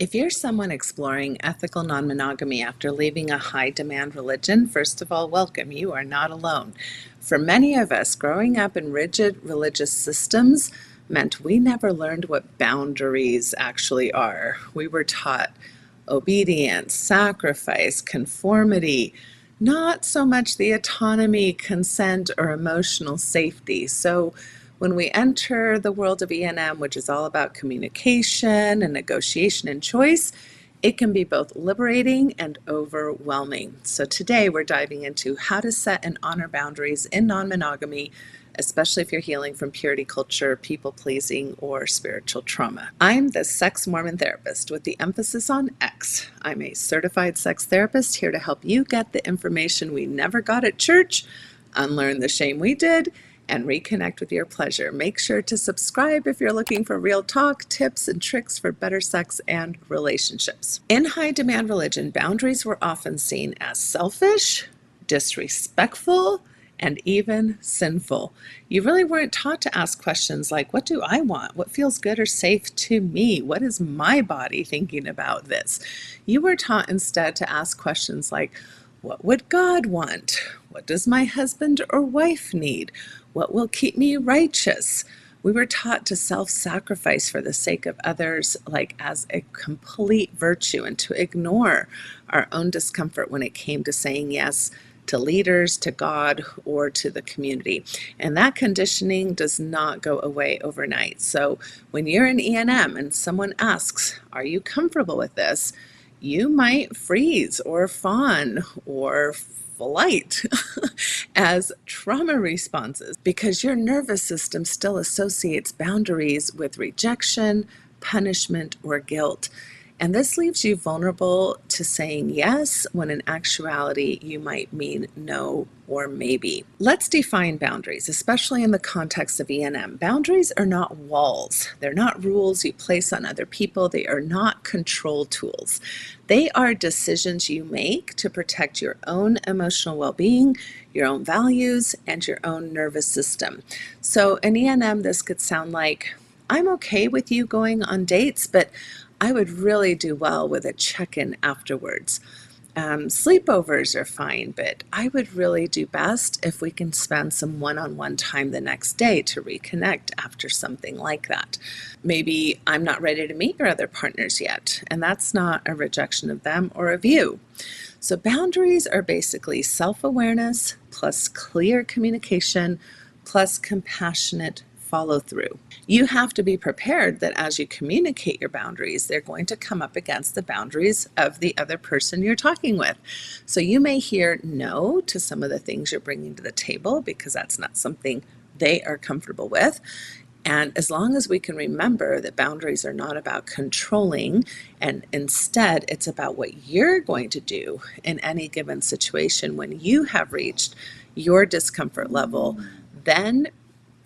If you're someone exploring ethical non-monogamy after leaving a high-demand religion, first of all, welcome. You are not alone. For many of us, growing up in rigid religious systems meant we never learned what boundaries actually are. We were taught obedience, sacrifice, conformity, not so much the autonomy, consent, or emotional safety. So when we enter the world of ENM, which is all about communication and negotiation and choice, it can be both liberating and overwhelming. So today we're diving into how to set and honor boundaries in non-monogamy, especially if you're healing from purity culture, people-pleasing, or spiritual trauma. I'm the Sex Mormon therapist with the emphasis on X. I'm a certified sex therapist here to help you get the information we never got at church, unlearn the shame we did, and reconnect with your pleasure. Make sure to subscribe if you're looking for real talk, tips, and tricks for better sex and relationships. In high-demand religion, boundaries were often seen as selfish, disrespectful, and even sinful. You really weren't taught to ask questions like, what do I want? What feels good or safe to me? What is my body thinking about this? You were taught instead to ask questions like, what would God want? What does my husband or wife need? What will keep me righteous? We were taught to self-sacrifice for the sake of others, like as a complete virtue, and to ignore our own discomfort when it came to saying yes to leaders, to God, or to the community. And that conditioning does not go away overnight. So when you're in ENM and someone asks, are you comfortable with this? You might freeze or fawn or flight as trauma responses because your nervous system still associates boundaries with rejection, punishment, or guilt. And this leaves you vulnerable to saying yes when in actuality you might mean no or maybe. Let's define boundaries, especially in the context of ENM. Boundaries are not walls. They're not rules you place on other people. They are not control tools. They are decisions you make to protect your own emotional well-being, your own values, and your own nervous system. So in ENM, this could sound like, I'm okay with you going on dates, but I would really do well with a check-in afterwards. Sleepovers are fine, but I would really do best if we can spend some one-on-one time the next day to reconnect after something like that. Maybe I'm not ready to meet your other partners yet, and that's not a rejection of them or of you. So boundaries are basically self-awareness plus clear communication plus compassionate follow through. You have to be prepared that as you communicate your boundaries, they're going to come up against the boundaries of the other person you're talking with. So you may hear no to some of the things you're bringing to the table because that's not something they are comfortable with. And as long as we can remember that boundaries are not about controlling, and instead it's about what you're going to do in any given situation when you have reached your discomfort level, then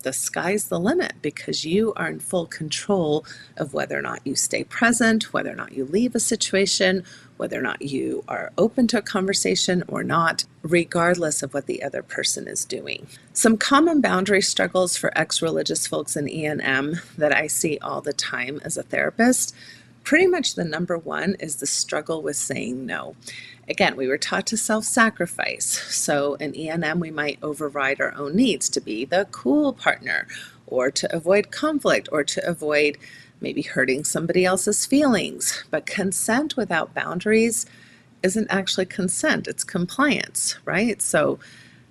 the sky's the limit because you are in full control of whether or not you stay present, whether or not you leave a situation, whether or not you are open to a conversation or not, regardless of what the other person is doing. Some common boundary struggles for ex-religious folks in ENM that I see all the time as a therapist, pretty much the number one is the struggle with saying no. Again, we were taught to self-sacrifice. So in ENM, we might override our own needs to be the cool partner, or to avoid conflict, or to avoid maybe hurting somebody else's feelings. But consent without boundaries isn't actually consent, it's compliance, right? So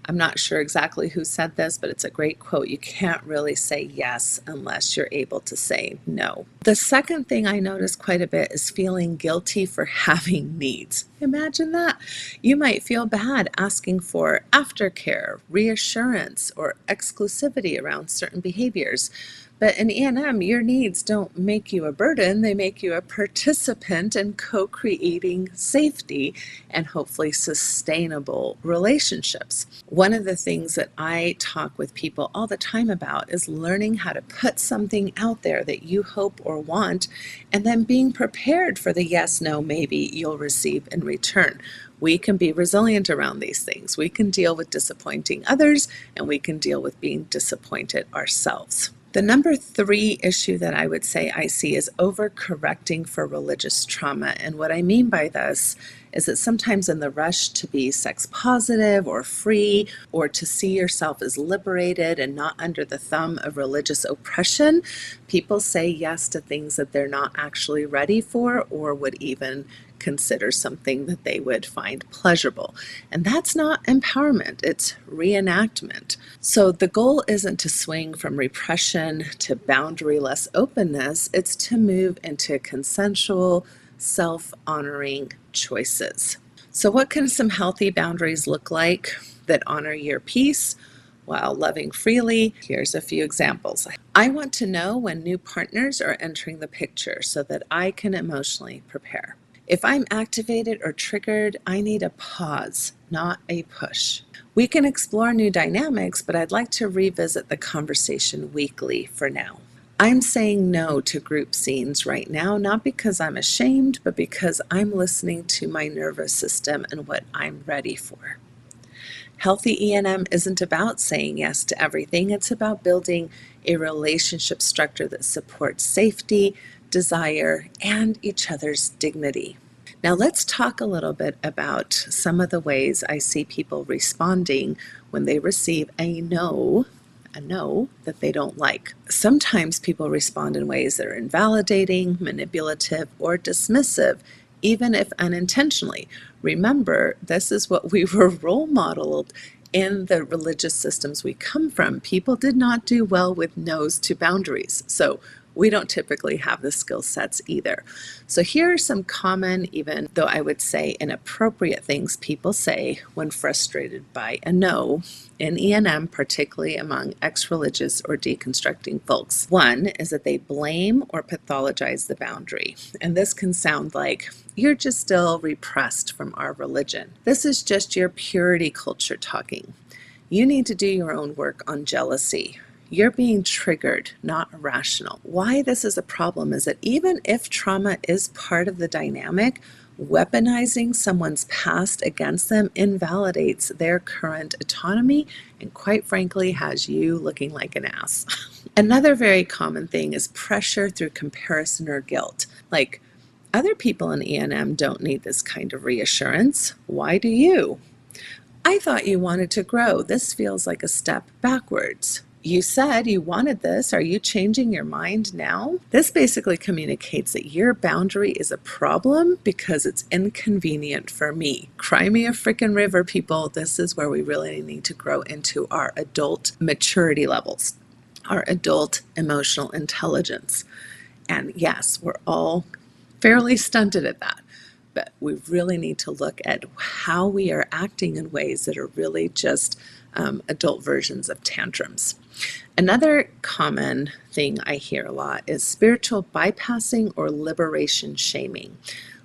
I'm not sure exactly who said this, but it's a great quote. You can't really say yes unless you're able to say no. The second thing I notice quite a bit is feeling guilty for having needs. Imagine that. You might feel bad asking for aftercare, reassurance, or exclusivity around certain behaviors. But in ENM, your needs don't make you a burden, they make you a participant in co-creating safety and hopefully sustainable relationships. One of the things that I talk with people all the time about is learning how to put something out there that you hope or want, and then being prepared for the yes, no, maybe you'll receive in return. We can be resilient around these things. We can deal with disappointing others, and we can deal with being disappointed ourselves. The number 3 issue that I would say I see is overcorrecting for religious trauma. And what I mean by this is that sometimes in the rush to be sex positive or free, or to see yourself as liberated and not under the thumb of religious oppression, people say yes to things that they're not actually ready for or would even consider something that they would find pleasurable. And that's not empowerment, it's reenactment. So the goal isn't to swing from repression to boundaryless openness, it's to move into consensual, self-honoring choices. So what can some healthy boundaries look like that honor your peace while loving freely? Here's a few examples. I want to know when new partners are entering the picture so that I can emotionally prepare. If I'm activated or triggered, I need a pause, not a push. We can explore new dynamics, but I'd like to revisit the conversation weekly for now. I'm saying no to group scenes right now, not because I'm ashamed, but because I'm listening to my nervous system and what I'm ready for. Healthy ENM isn't about saying yes to everything. It's about building a relationship structure that supports safety, desire, and each other's dignity. Now let's talk a little bit about some of the ways I see people responding when they receive a no that they don't like. Sometimes people respond in ways that are invalidating, manipulative, or dismissive, even if unintentionally. Remember, this is what we were role modeled in the religious systems we come from. People did not do well with no's to boundaries. So we don't typically have the skill sets either. So here are some common, even though I would say inappropriate things people say when frustrated by a no in ENM, particularly among ex-religious or deconstructing folks. One is that they blame or pathologize the boundary. And this can sound like, you're just still repressed from our religion. This is just your purity culture talking. You need to do your own work on jealousy. You're being triggered, not irrational. Why this is a problem is that even if trauma is part of the dynamic, weaponizing someone's past against them invalidates their current autonomy and, quite frankly, has you looking like an ass. Another very common thing is pressure through comparison or guilt. Like, other people in ENM don't need this kind of reassurance. Why do you? I thought you wanted to grow. This feels like a step backwards. You said you wanted this. Are you changing your mind now? This basically communicates that your boundary is a problem because it's inconvenient for me. Cry me a frickin' river, people. This is where we really need to grow into our adult maturity levels, our adult emotional intelligence. And yes, we're all fairly stunted at that. But we really need to look at how we are acting in ways that are really just adult versions of tantrums. Another common thing I hear a lot is spiritual bypassing or liberation shaming.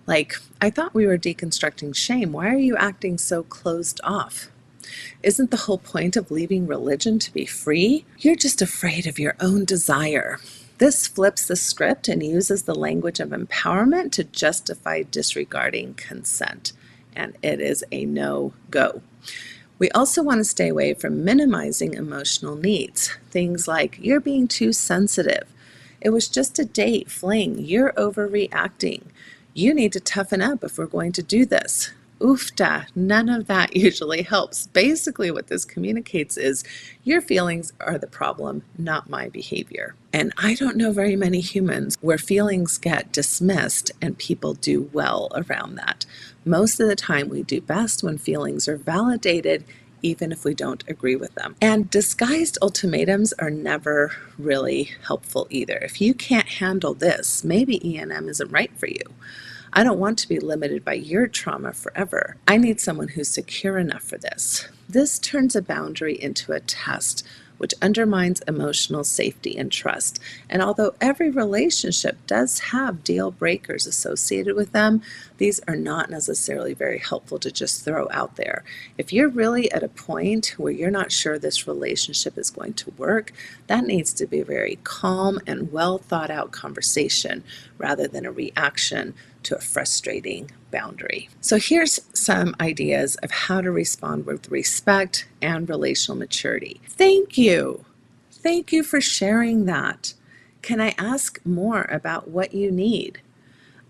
Like, I thought we were deconstructing shame. Why are you acting so closed off? Isn't the whole point of leaving religion to be free? You're just afraid of your own desire. This flips the script and uses the language of empowerment to justify disregarding consent, and it is a no-go. We also want to stay away from minimizing emotional needs. Things like, you're being too sensitive. It was just a date, fling. You're overreacting. You need to toughen up if we're going to do this. Oofta, none of that usually helps. Basically what this communicates is your feelings are the problem, not my behavior. And I don't know very many humans where feelings get dismissed and people do well around that. Most of the time we do best when feelings are validated, even if we don't agree with them. And disguised ultimatums are never really helpful either. If you can't handle this, maybe ENM isn't right for you. I don't want to be limited by your trauma forever. I need someone who's secure enough for this. This turns a boundary into a test, which undermines emotional safety and trust. And although every relationship does have deal breakers associated with them, these are not necessarily very helpful to just throw out there. If you're really at a point where you're not sure this relationship is going to work, that needs to be a very calm and well thought out conversation rather than a reaction to a frustrating boundary. So here's some ideas of how to respond with respect and relational maturity. Thank you. Thank you for sharing that. Can I ask more about what you need?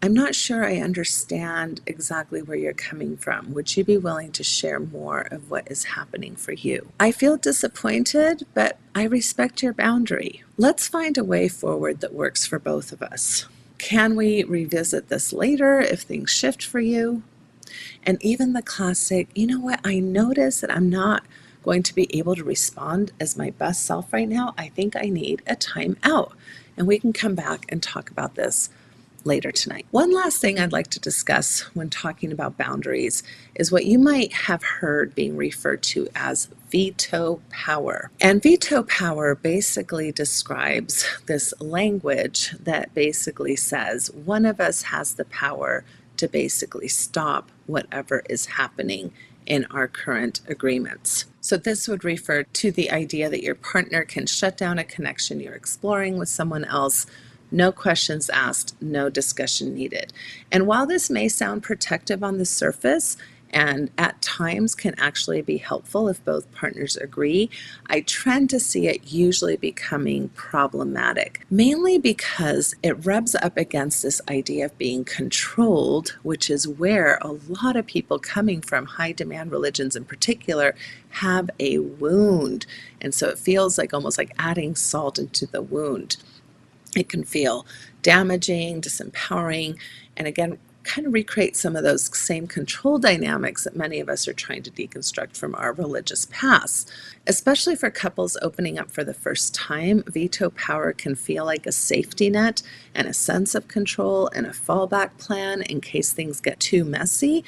I'm not sure I understand exactly where you're coming from. Would you be willing to share more of what is happening for you? I feel disappointed, but I respect your boundary. Let's find a way forward that works for both of us. Can we revisit this later if things shift for you? And even the classic, you know what, I notice that I'm not going to be able to respond as my best self right now. I think I need a time out. And we can come back and talk about this later tonight. One last thing I'd like to discuss when talking about boundaries is what you might have heard being referred to as veto power. And veto power basically describes this language that basically says one of us has the power to basically stop whatever is happening in our current agreements. So this would refer to the idea that your partner can shut down a connection you're exploring with someone else. No questions asked, no discussion needed. And while this may sound protective on the surface, and at times can actually be helpful if both partners agree, I trend to see it usually becoming problematic, mainly because it rubs up against this idea of being controlled, which is where a lot of people coming from high demand religions in particular have a wound. And so it feels like almost like adding salt into the wound. It can feel damaging, disempowering, and again, kind of recreate some of those same control dynamics that many of us are trying to deconstruct from our religious past. Especially for couples opening up for the first time, veto power can feel like a safety net and a sense of control and a fallback plan in case things get too messy.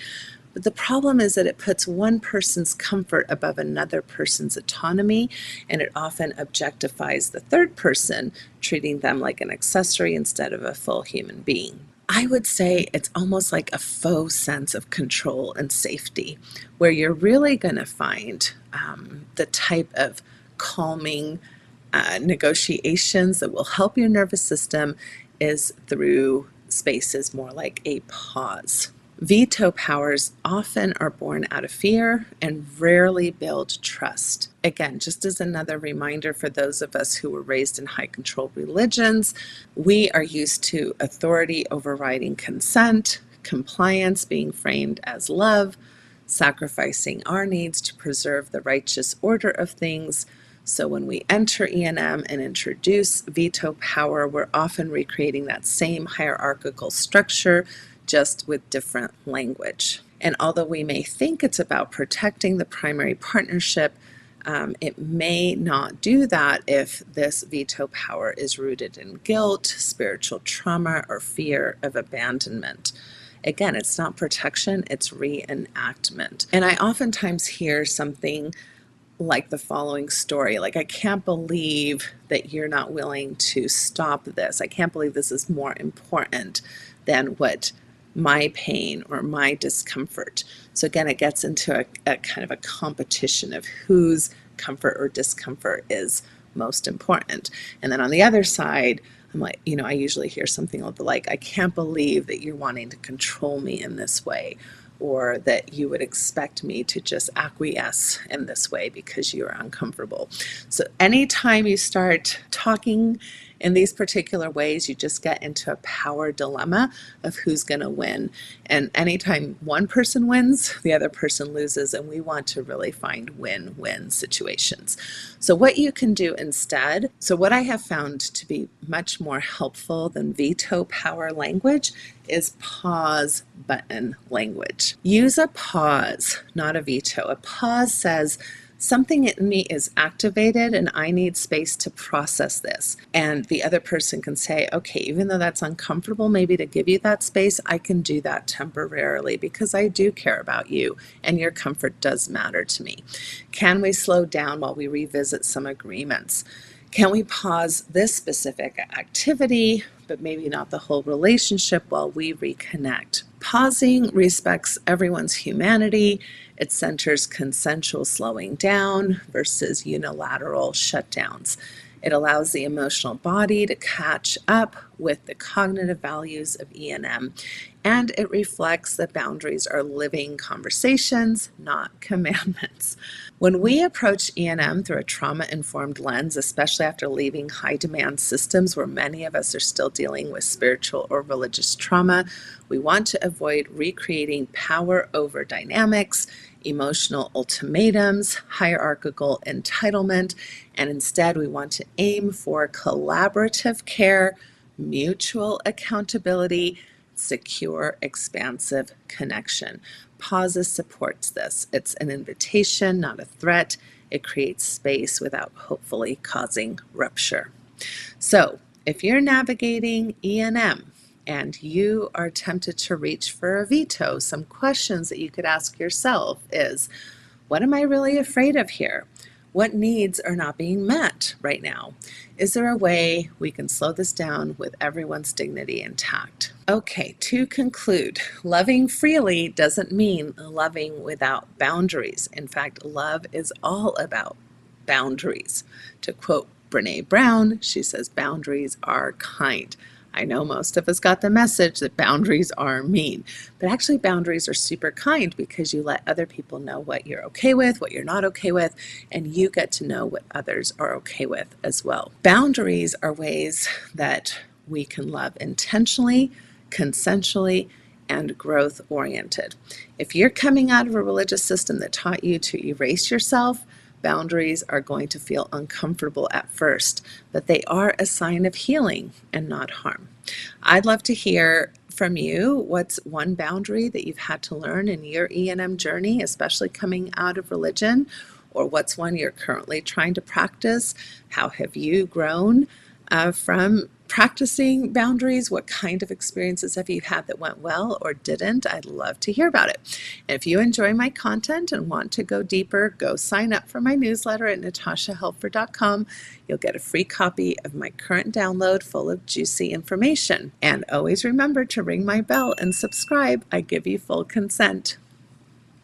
But the problem is that it puts one person's comfort above another person's autonomy, and it often objectifies the third person, treating them like an accessory instead of a full human being. I would say it's almost like a faux sense of control and safety, where you're really going to find the type of calming negotiations that will help your nervous system is through spaces more like a pause. Veto powers often are born out of fear and rarely build trust. Again, just as another reminder for those of us who were raised in high control religions, we are used to authority overriding consent, compliance being framed as love, sacrificing our needs to preserve the righteous order of things. So when we enter ENM and introduce veto power, we're often recreating that same hierarchical structure, just with different language. And although we may think it's about protecting the primary partnership, it may not do that if this veto power is rooted in guilt, spiritual trauma, or fear of abandonment. Again, it's not protection, it's reenactment. And I oftentimes hear something like the following story, like, I can't believe that you're not willing to stop this. I can't believe this is more important than what my pain or my discomfort. So again, it gets into a kind of a competition of whose comfort or discomfort is most important. And then on the other side, I'm like, I usually hear something like, I can't believe that you're wanting to control me in this way, or that you would expect me to just acquiesce in this way because you're uncomfortable. So anytime you start talking in these particular ways, you just get into a power dilemma of who's going to win. And anytime one person wins, the other person loses, and we want to really find win-win situations. So what you can do instead, so what I have found to be much more helpful than veto power language is pause button language. Use a pause, not a veto. A pause says, something in me is activated and I need space to process this. And the other person can say, okay, even though that's uncomfortable, maybe to give you that space, I can do that temporarily because I do care about you and your comfort does matter to me. Can we slow down while we revisit some agreements? Can we pause this specific activity, but maybe not the whole relationship while we reconnect? Pausing respects everyone's humanity. It centers consensual slowing down versus unilateral shutdowns. It allows the emotional body to catch up with the cognitive values of ENM, and it reflects that boundaries are living conversations, not commandments. When we approach ENM through a trauma-informed lens, especially after leaving high-demand systems where many of us are still dealing with spiritual or religious trauma, we want to avoid recreating power over dynamics, emotional ultimatums, hierarchical entitlement, and instead we want to aim for collaborative care, mutual accountability, secure, expansive connection. Pauses supports this. It's an invitation, not a threat. It creates space without hopefully causing rupture. So, if you're navigating ENM and you are tempted to reach for a veto, some questions that you could ask yourself is, what am I really afraid of here? What needs are not being met right now? Is there a way we can slow this down with everyone's dignity intact? Okay, to conclude, loving freely doesn't mean loving without boundaries. In fact, love is all about boundaries. To quote Brene Brown, she says, boundaries are kind. I know most of us got the message that boundaries are mean, but actually boundaries are super kind because you let other people know what you're okay with, what you're not okay with, and you get to know what others are okay with as well. Boundaries are ways that we can love intentionally, consensually, and growth-oriented. If you're coming out of a religious system that taught you to erase yourself, boundaries are going to feel uncomfortable at first, but they are a sign of healing and not harm. I'd love to hear from you. What's one boundary that you've had to learn in your ENM journey, especially coming out of religion? Or what's one you're currently trying to practice? How have you grown from practicing boundaries? What kind of experiences have you had that went well or didn't? I'd love to hear about it. And if you enjoy my content and want to go deeper, go sign up for my newsletter at natashahelfer.com. You'll get a free copy of my current download full of juicy information. And always remember to ring my bell and subscribe. I give you full consent.